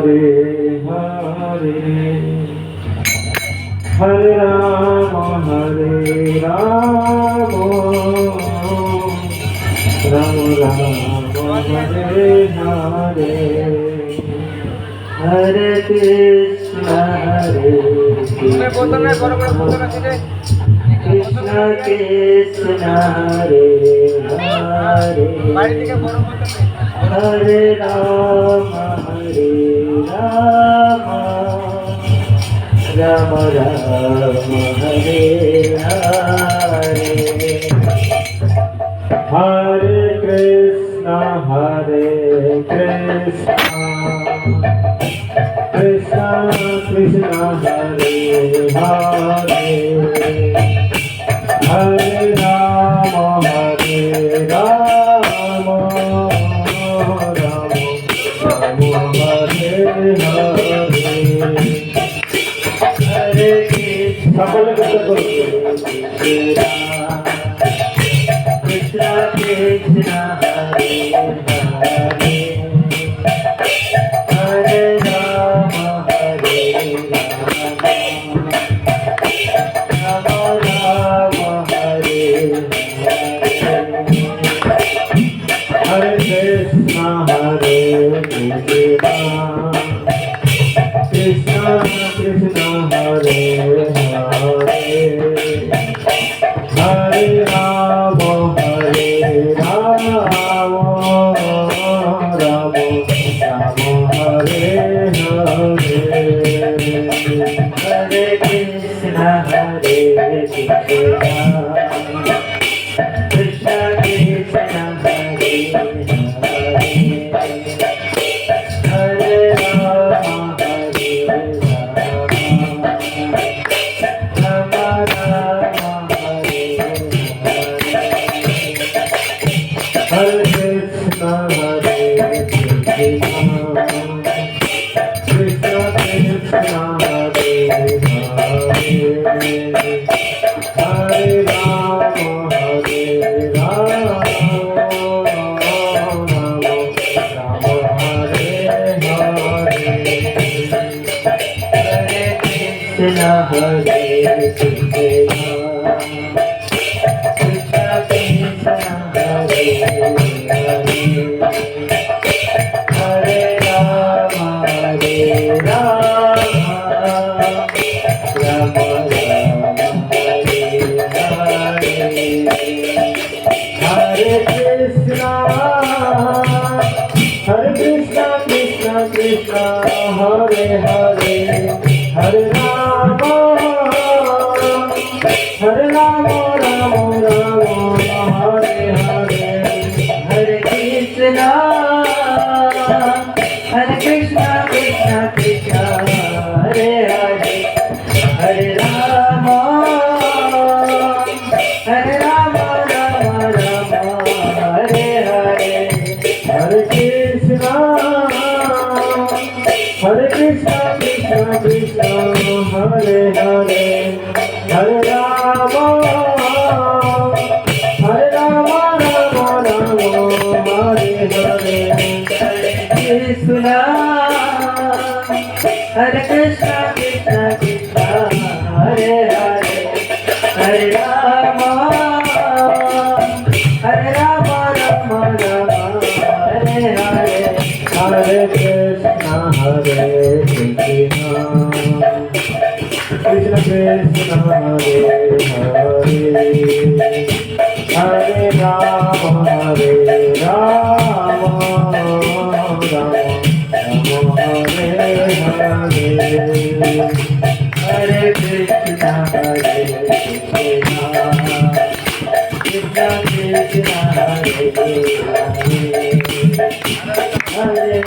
Hare Rama Rama Hare Hare Hare Krishna Krishna Krishna Hare Hare Hare Rama Rama Rama Hare Hare Hare Krishna Krishna Krishna Hare Hare Hare Rama Rama Rama Hare Hare Hare Krishna Krishna Krishna Hare Hare Hare Rama Rama Rama Hare Hare Hare Krishna Krishna Krishna Hare Hare Hare Rama Rama Rama Hare Hare Hare Krishna Krishna Krishna Hare Hare Rama Rama Rama Hare Krishna Krishna Krishna Hare Hare Hare Rama Krishna Hare Krishna Krishna Krishna Hare Hare Hare Rama Rama Rama Hare Krishna Krishna Krishna Hare Hare Hare Rama Rama Rama Hare Hare Hare Krishna Krishna Krishna Hare Hare Hare Rama Rama Rama Hare Hare Hare Krishna Krishna Krishna Hare Hare Hare Rama Rama Rama Hare Hare Hare Krishna Krishna Krishna Hare Hare Hare Rama Rama Rama Hare Hare Hare Krishna Krishna Krishna Hare Hare Hare Rama Rama Rama Hare Hare Hare Krishna Krishna Krishna Hare Hare Hare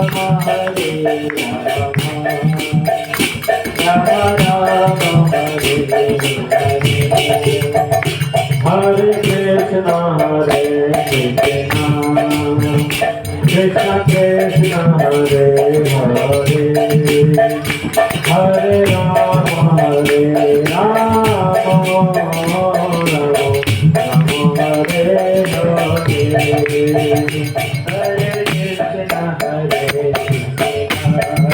Rama Rama Rama Hare Hare Krishna Krishna Krishna Hare Hare Hare Rama Rama Rama Hare Hare Hare Krishna Krishna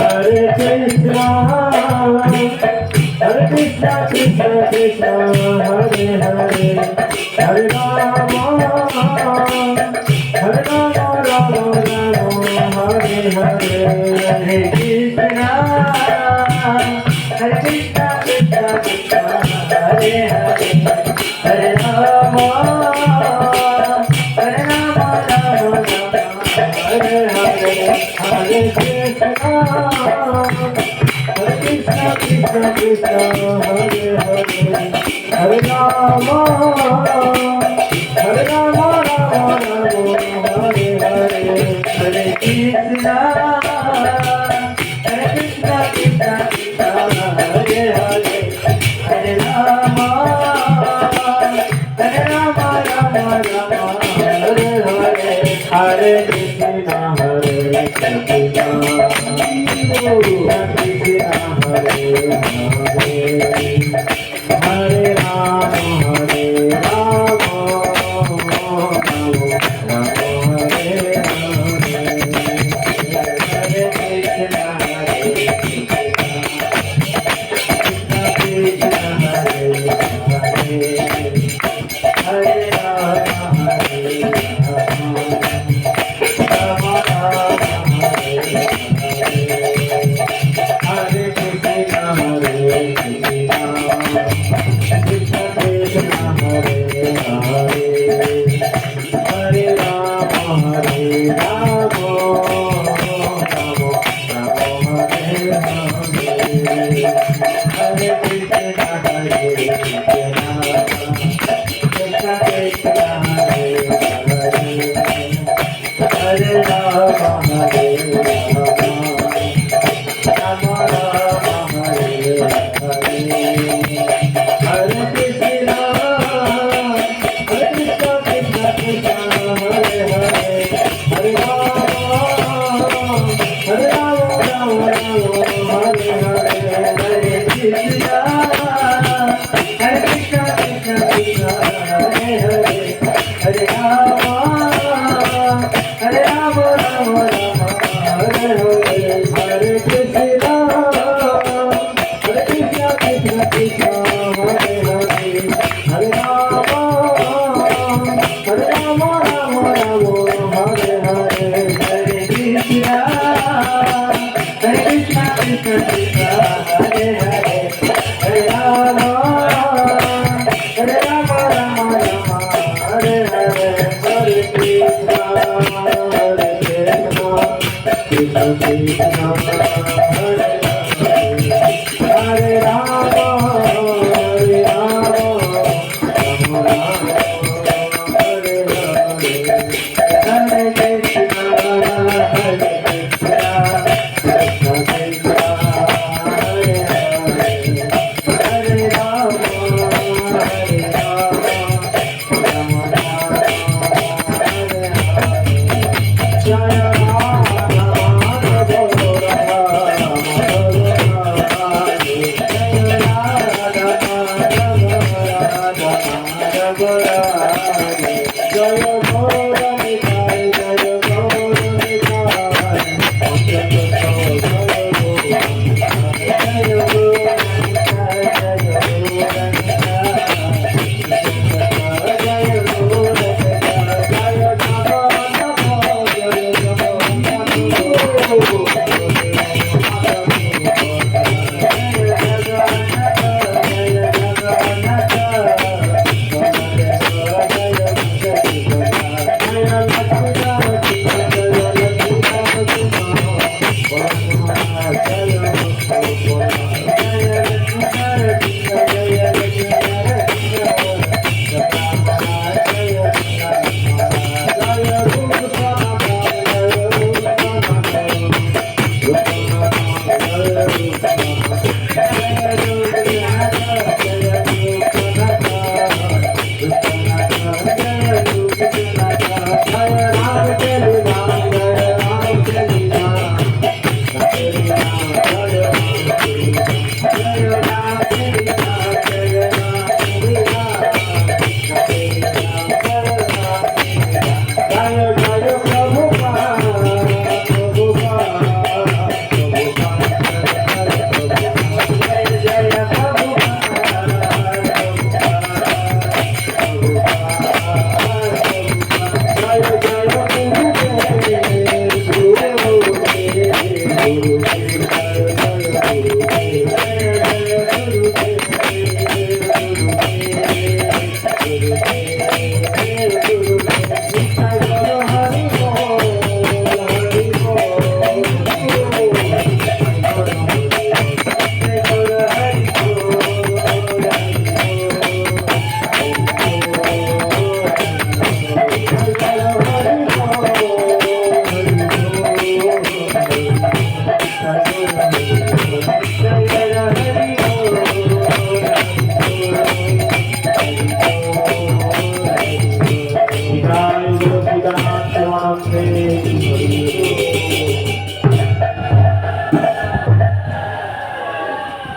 Hare Krishna, Hare Krishna, Krishna Krishna, Hare Hare, Hare Rama, Hare Rama, Rama Rama, Hare Hare, Hare Krishna, Hare Krishna, Krishna Krishna, Hare Hare, Hare Rama, Hare Rama, Rama Rama, Hare Hare, Hare Krishna, Hare Krishna, Krishna Krishna, Hare Hare, Hare Rama, Hare Rama, Rama Rama, Hare Hare, Hare Krishna, Hare Krishna, Krishna Krishna, Hare Hare, Hare Rama, Hare Rama, Rama Rama, Hare Hare, Hare Krishna, Hare Krishna, Hare Rama, Hare Rama, Hare